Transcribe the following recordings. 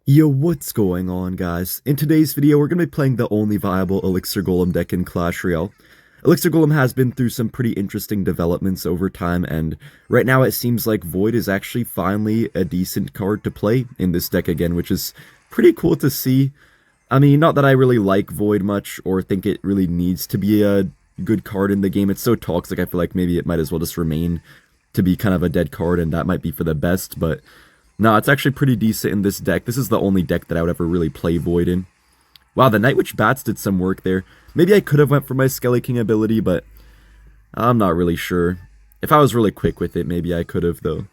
Yo, what's going on, guys? In today's video, we're going to be playing the only viable Elixir Golem deck in Clash Royale. Elixir Golem has been through some pretty interesting developments over time, and right now it seems like Void is actually finally a decent card to play in this deck again, which is pretty cool to see. I mean, not that I really like Void much, or think it really needs to be a good card in the game. It's so toxic, I feel like maybe it might as well just remain to be kind of a dead card, and that might be for the best, but no, it's actually pretty decent in this deck. This is the only deck that I would ever really play Void in. Wow, the Night Witch Bats did some work there. Maybe I could have went for my Skelly King ability, but I'm not really sure. If I was really quick with it, maybe I could have, though.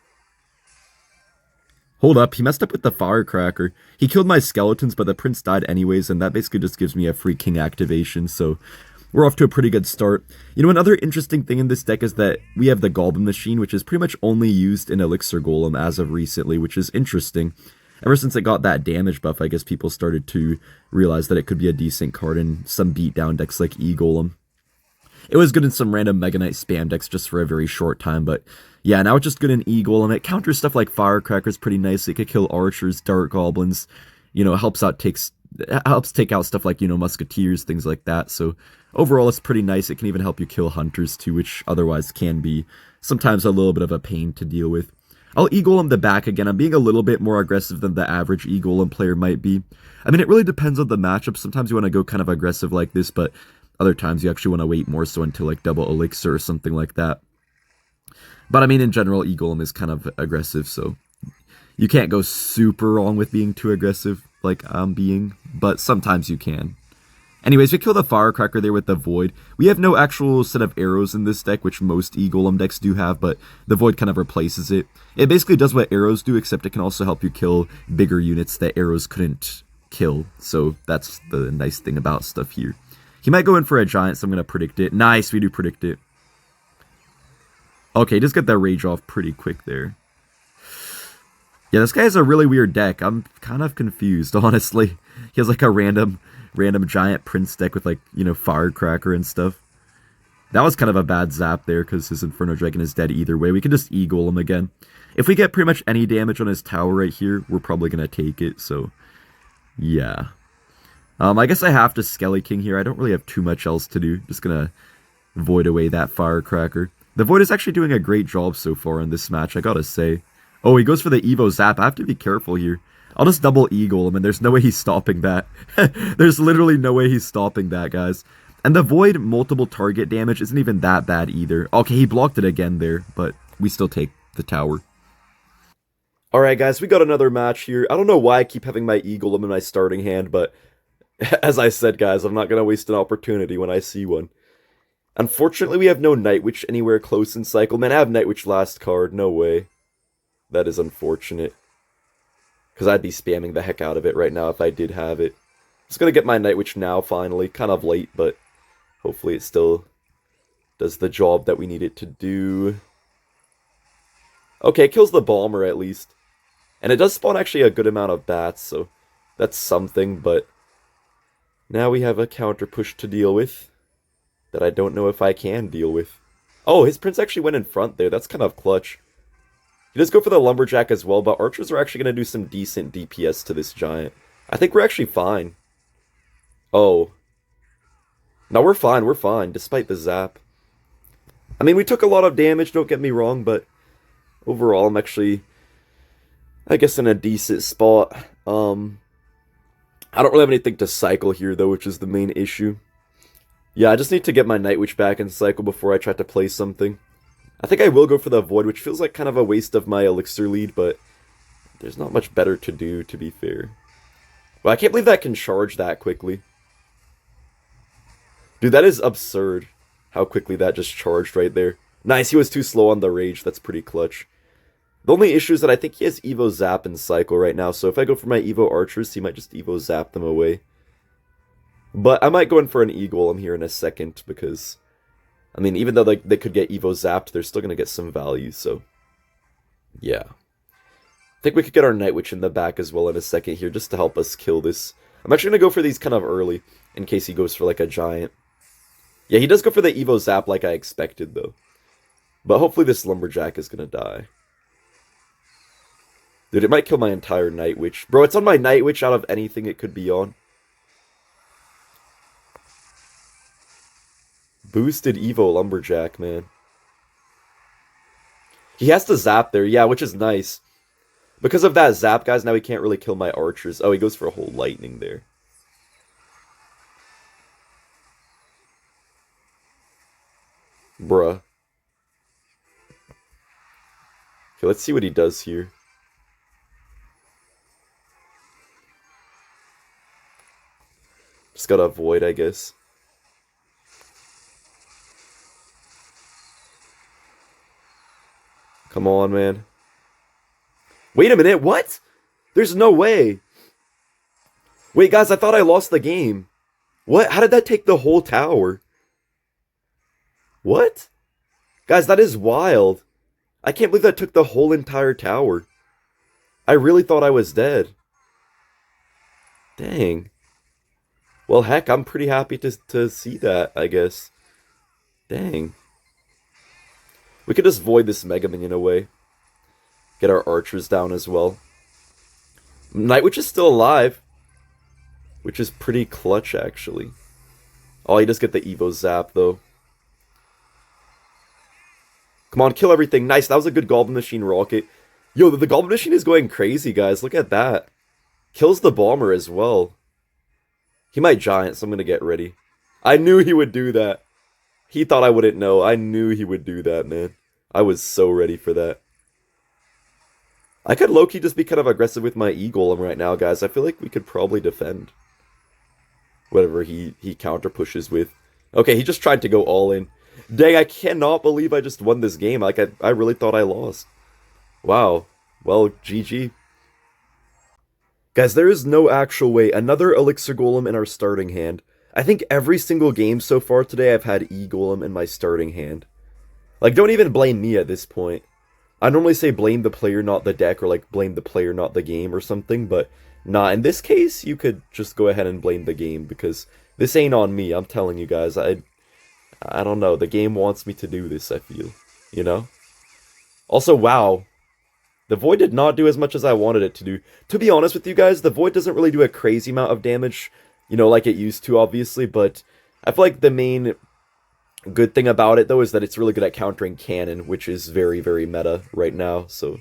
Hold up, he messed up with the Firecracker. He killed my skeletons, but the Prince died anyways, and that basically just gives me a free King activation, so we're off to a pretty good start. You know, another interesting thing in this deck is that we have the Goblin Machine, which is pretty much only used in Elixir Golem as of recently, which is interesting. Ever since it got that damage buff, I guess people started to realize that it could be a decent card in some beatdown decks like E-Golem. It was good in some random Mega Knight spam decks just for a very short time, but yeah, now it's just good in E-Golem. It counters stuff like Firecrackers pretty nicely. It could kill archers, dart goblins, you know, helps take out stuff like, you know, musketeers, things like that. So overall, it's pretty nice. It can even help you kill hunters too, which otherwise can be sometimes a little bit of a pain to deal with. I'll E-Golem the back again. I'm being a little bit more aggressive than the average E-Golem player might be. I mean, it really depends on the matchup. Sometimes you want to go kind of aggressive like this, but other times you actually want to wait more so until like double elixir or something like that. But I mean, in general, E-Golem is kind of aggressive, so you can't go super wrong with being too aggressive like I'm being, but sometimes you can. Anyways, we kill the Firecracker there with the Void. We have no actual set of arrows in this deck, which most E-Golem decks do have, but the Void kind of replaces it. It basically does what arrows do, except it can also help you kill bigger units that arrows couldn't kill. So that's the nice thing about stuff here. He might go in for a giant, so I'm going to predict it. Nice, we do predict it. Okay, just get that rage off pretty quick there. Yeah, this guy has a really weird deck. I'm kind of confused, honestly. He has like a random giant prince deck with like, you know, Firecracker and stuff. That was kind of a bad zap there because his Inferno Dragon is dead either way. We can just E-Golem again. If we get pretty much any damage on his tower right here, we're probably going to take it, so yeah. I guess I have to Skelly King here. I don't really have too much else to do. Just going to void away that Firecracker. The Void is actually doing a great job so far in this match, I gotta say. Oh, he goes for the Evo Zap. I have to be careful here. I'll just double E-Golem, and there's no way he's stopping that. There's literally no way he's stopping that, guys. And the Void multiple target damage isn't even that bad either. Okay, he blocked it again there, but we still take the tower. Alright, guys, we got another match here. I don't know why I keep having my E-Golem in my starting hand, but as I said, guys, I'm not going to waste an opportunity when I see one. Unfortunately, we have no Night Witch anywhere close in cycle. Man, I have Night Witch last card. No way. That is unfortunate. Because I'd be spamming the heck out of it right now if I did have it. Just gonna get my Night Witch now, finally. Kind of late, but hopefully it still does the job that we need it to do. Okay, it kills the Bomber at least. And it does spawn actually a good amount of bats, so that's something, but now we have a counter push to deal with that I don't know if I can deal with. Oh, his Prince actually went in front there. That's kind of clutch. He does go for the Lumberjack as well, but archers are actually going to do some decent DPS to this giant. I think we're actually fine. Oh. No, we're fine, despite the zap. I mean, we took a lot of damage, don't get me wrong, but overall I'm actually, I guess, in a decent spot. I don't really have anything to cycle here, though, which is the main issue. Yeah, I just need to get my Night Witch back in cycle before I try to play something. I think I will go for the Void, which feels like kind of a waste of my Elixir lead, but there's not much better to do, to be fair. Well, I can't believe that can charge that quickly. Dude, that is absurd, how quickly that just charged right there. Nice, he was too slow on the rage, that's pretty clutch. The only issue is that I think he has Evo Zap in cycle right now, so if I go for my Evo Archers, he might just Evo Zap them away. But I might go in for an E-Golem here in a second, because, I mean, even though they could get Evo Zapped, they're still going to get some value, so yeah. I think we could get our Night Witch in the back as well in a second here, just to help us kill this. I'm actually going to go for these kind of early, in case he goes for like a giant. Yeah, he does go for the Evo Zap like I expected, though. But hopefully this Lumberjack is going to die. Dude, it might kill my entire Night Witch. Bro, it's on my Night Witch out of anything it could be on. Boosted Evo Lumberjack, man. He has to zap there, yeah, which is nice. Because of that zap, guys, now he can't really kill my archers. Oh, he goes for a whole lightning there. Bruh. Okay, let's see what he does here. Just gotta avoid, I guess. Come on, man. Wait a minute, what? There's no way. Wait, guys, I thought I lost the game. What? How did that take the whole tower? What? Guys, that is wild. I can't believe that took the whole entire tower. I really thought I was dead. Dang. Well, heck, I'm pretty happy to see that, I guess. Dang. We could just void this Mega Minion away. Get our archers down as well. Night Witch is still alive. Which is pretty clutch, actually. Oh, he does get the Evo Zap, though. Come on, kill everything. Nice, that was a good Goblin Machine rocket. Yo, the Goblin Machine is going crazy, guys. Look at that. Kills the Bomber as well. He might Giant, so I'm going to get ready. I knew he would do that. He thought I wouldn't know. I knew he would do that, man. I was so ready for that. I could low-key just be kind of aggressive with my E-Golem right now, guys. I feel like we could probably defend whatever he counter pushes with. Okay, he just tried to go all in. Dang, I cannot believe I just won this game. Like, I really thought I lost. Wow. Well, GG. Guys, there is no actual way. Another Elixir Golem in our starting hand. I think every single game so far today I've had E-Golem in my starting hand. Like, don't even blame me at this point. I normally say blame the player, not the deck, or like blame the player, not the game or something, but nah, in this case, you could just go ahead and blame the game, because this ain't on me, I'm telling you guys. I don't know, the game wants me to do this, I feel, you know? Also, wow. The Void did not do as much as I wanted it to do. To be honest with you guys, the Void doesn't really do a crazy amount of damage, you know, like it used to, obviously, but I feel like the main good thing about it, though, is that it's really good at countering cannon, which is very, very meta right now, so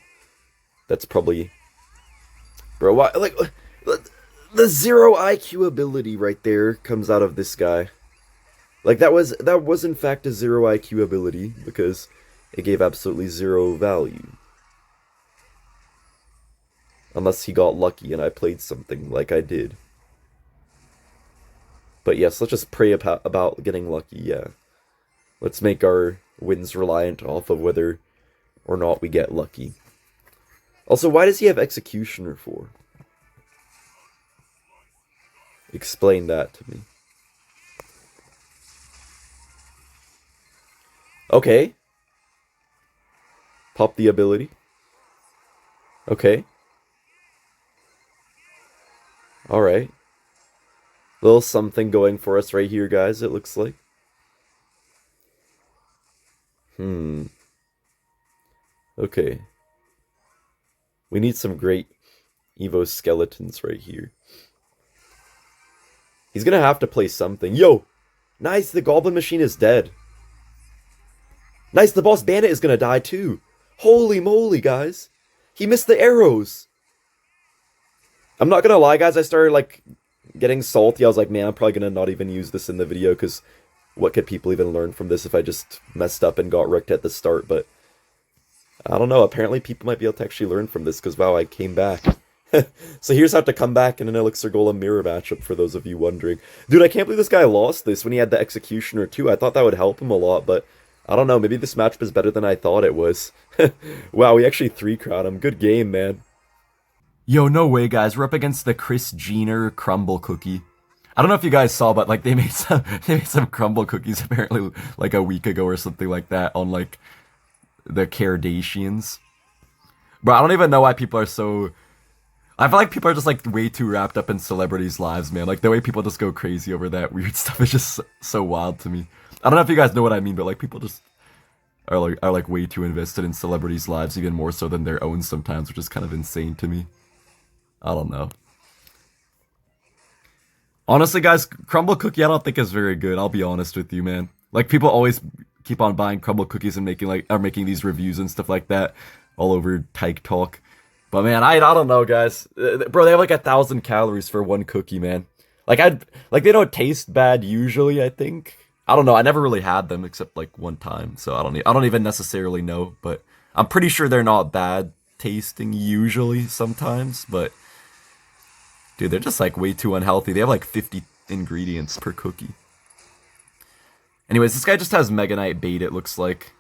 that's probably... Bro, why, like, the 0 IQ ability right there comes out of this guy. Like, that was in fact a 0 IQ ability, because it gave absolutely 0 value. Unless he got lucky and I played something like I did. But yes, let's just pray about getting lucky, yeah. Let's make our wins reliant off of whether or not we get lucky. Also, why does he have Executioner for? Explain that to me. Okay. Pop the ability. Okay. Alright. Little something going for us right here, guys, it looks like. Okay. We need some great Evo skeletons right here. He's gonna have to play something. Yo! Nice, the Goblin Machine is dead. Nice, the Boss Bandit is gonna die too. Holy moly, guys. He missed the arrows. I'm not gonna lie, guys, I started, like, getting salty. I was like, man, I'm probably gonna not even use this in the video, because what could people even learn from this if I just messed up and got wrecked at the start? But I don't know, apparently people might be able to actually learn from this, because wow, I came back. So here's how to come back in an Elixir Golem mirror matchup, for those of you wondering. Dude, I can't believe this guy lost this when he had the Executioner too. I thought that would help him a lot, but I don't know, maybe this matchup is better than I thought it was. Wow, we actually 3-crowned him. Good game, man. Yo, no way, guys. We're up against the Chris Jenner crumble cookie. I don't know if you guys saw, but like they made some crumble cookies apparently like a week ago or something like that on like the Kardashians. Bro, I don't even know why people are so... I feel like people are just like way too wrapped up in celebrities' lives, man. Like the way people just go crazy over that weird stuff is just so wild to me. I don't know if you guys know what I mean, but like people just are like way too invested in celebrities' lives, even more so than their own sometimes, which is kind of insane to me. I don't know. Honestly, guys, crumble cookie I don't think is very good. I'll be honest with you, man. Like people always keep on buying crumble cookies and making these reviews and stuff like that all over Tyke Talk. But man, I don't know, guys. Bro, they have like 1,000 calories for one cookie, man. Like they don't taste bad usually, I think. I don't know. I never really had them except like one time, so I don't even necessarily know, but I'm pretty sure they're not bad tasting usually sometimes, but dude, they're just like way too unhealthy. They have like 50 ingredients per cookie. Anyways, this guy just has Mega Knight bait, it looks like.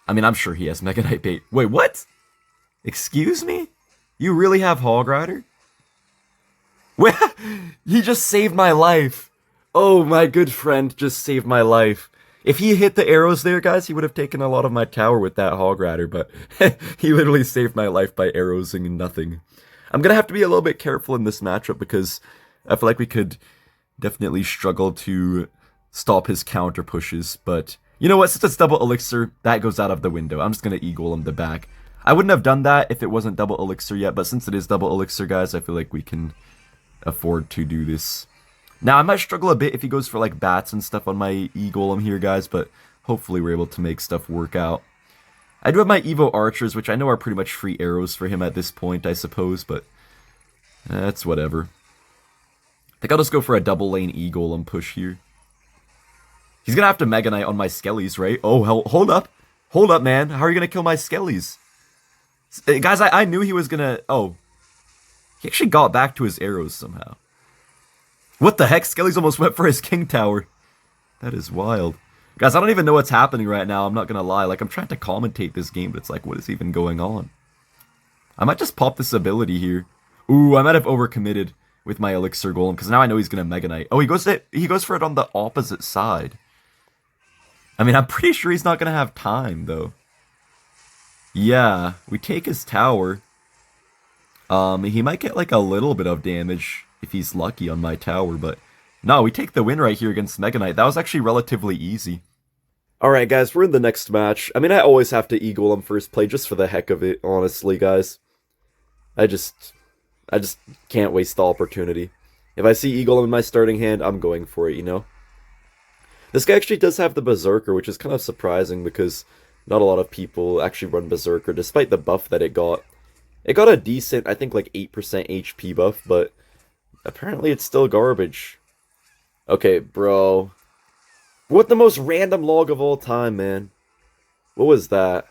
I mean, I'm sure he has Mega Knight bait. Wait, what? Excuse me? You really have Hog Rider? Wait, he just saved my life. Oh, my good friend just saved my life. If he hit the arrows there, guys, he would have taken a lot of my tower with that Hog Rider, but he literally saved my life by arrowsing nothing. I'm gonna have to be a little bit careful in this matchup because I feel like we could definitely struggle to stop his counter pushes, but you know what, since it's double elixir, that goes out of the window. I'm just gonna E-Golem the back. I wouldn't have done that if it wasn't double elixir yet, but since it is double elixir, guys, I feel like we can afford to do this. Now, I might struggle a bit if he goes for like bats and stuff on my E-Golem here, guys, but hopefully we're able to make stuff work out. I do have my Evo archers, which I know are pretty much free arrows for him at this point, I suppose, but that's whatever. I think I'll just go for a double lane E-Golem push here. He's gonna have to Mega Knight on my Skellies, right? Oh, hell, hold up. Hold up, man. How are you gonna kill my Skellies? Guys, I knew he was gonna... Oh. He actually got back to his arrows somehow. What the heck? Skellies almost went for his King Tower. That is wild. Guys, I don't even know what's happening right now, I'm not gonna lie. Like, I'm trying to commentate this game, but it's like, what is even going on? I might just pop this ability here. Ooh, I might have overcommitted with my Elixir Golem, because now I know he's gonna Mega Knight. Oh, he goes for it on the opposite side. I mean, I'm pretty sure he's not gonna have time, though. Yeah, we take his tower. He might get, like, a little bit of damage if he's lucky on my tower, but... No, we take the win right here against Mega Knight. That was actually relatively easy. Alright, guys, we're in the next match. I mean, I always have to E-Golem first play just for the heck of it, honestly, guys. I just can't waste the opportunity. If I see E-Golem in my starting hand, I'm going for it, you know? This guy actually does have the Berserker, which is kind of surprising because not a lot of people actually run Berserker, despite the buff that it got. It got a decent, I think, like 8% HP buff, but apparently it's still garbage. Okay, bro. What the most random log of all time, man? What was that?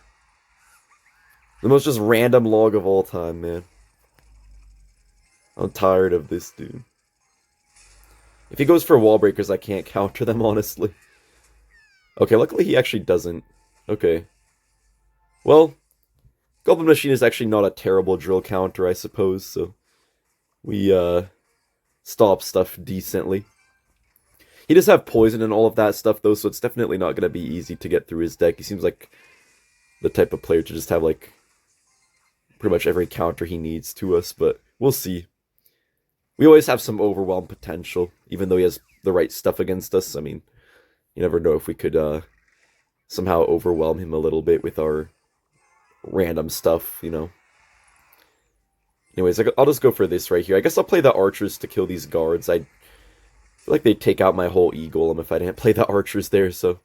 The most just random log of all time, man. I'm tired of this, dude. If he goes for wall breakers, I can't counter them, honestly. Okay, luckily he actually doesn't. Okay. Well, Goblin Machine is actually not a terrible drill counter, I suppose, so we, stop stuff decently. He does have poison and all of that stuff, though, so it's definitely not going to be easy to get through his deck. He seems like the type of player to just have, like, pretty much every counter he needs to us, but we'll see. We always have some overwhelm potential, even though he has the right stuff against us. I mean, you never know if we could somehow overwhelm him a little bit with our random stuff, you know. Anyways, I'll just go for this right here. I guess I'll play the archers to kill these guards. I feel like they'd take out my whole E-Golem if I didn't play the archers there, so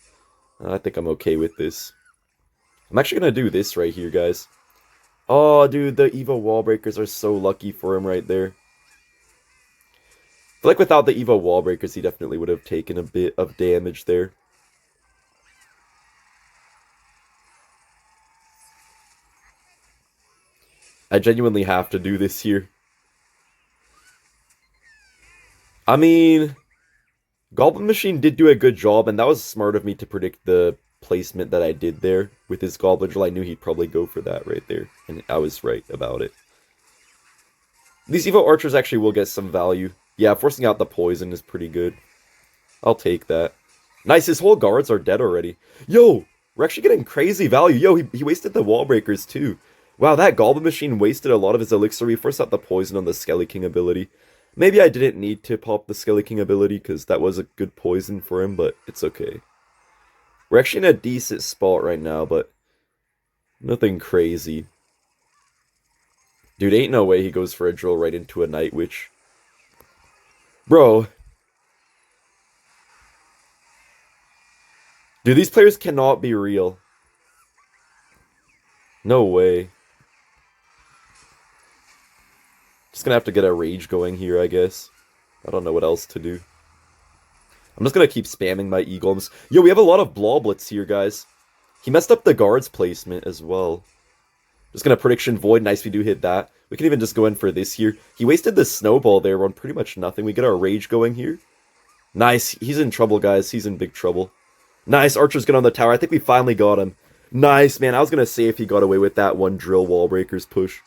I think I'm okay with this. I'm actually going to do this right here, guys. Oh, dude, the Evo wall breakers are so lucky for him right there. I feel like without the Evo wall breakers, he definitely would have taken a bit of damage there. I genuinely have to do this here. I mean, Goblin Machine did do a good job, and that was smart of me to predict the placement that I did there with his Goblin Drill. I knew he'd probably go for that right there, and I was right about it. These Evo Archers actually will get some value. Yeah, forcing out the poison is pretty good. I'll take that. Nice, his whole guards are dead already. Yo, we're actually getting crazy value. Yo, he wasted the wall breakers too. Wow, that Goblin Machine wasted a lot of his elixir. We forced out the poison on the Skelly King ability. Maybe I didn't need to pop the Skelly King ability because that was a good poison for him, but it's okay. We're actually in a decent spot right now, but nothing crazy. Dude, ain't no way he goes for a drill right into a Night Witch. Bro. Dude, these players cannot be real. No way. Just gonna have to get a rage going here, I guess. I don't know what else to do. I'm just gonna keep spamming my E-Golems. Yo, we have a lot of Bloblets here, guys. He messed up the guard's placement as well. Just gonna Prediction Void. Nice, we do hit that. We can even just go in for this here. He wasted the Snowball there on pretty much nothing. We get our Rage going here. Nice. He's in trouble, guys. He's in big trouble. Nice. Archers get on the tower. I think we finally got him. Nice, man. I was gonna say if he got away with that one drill wall breakers push.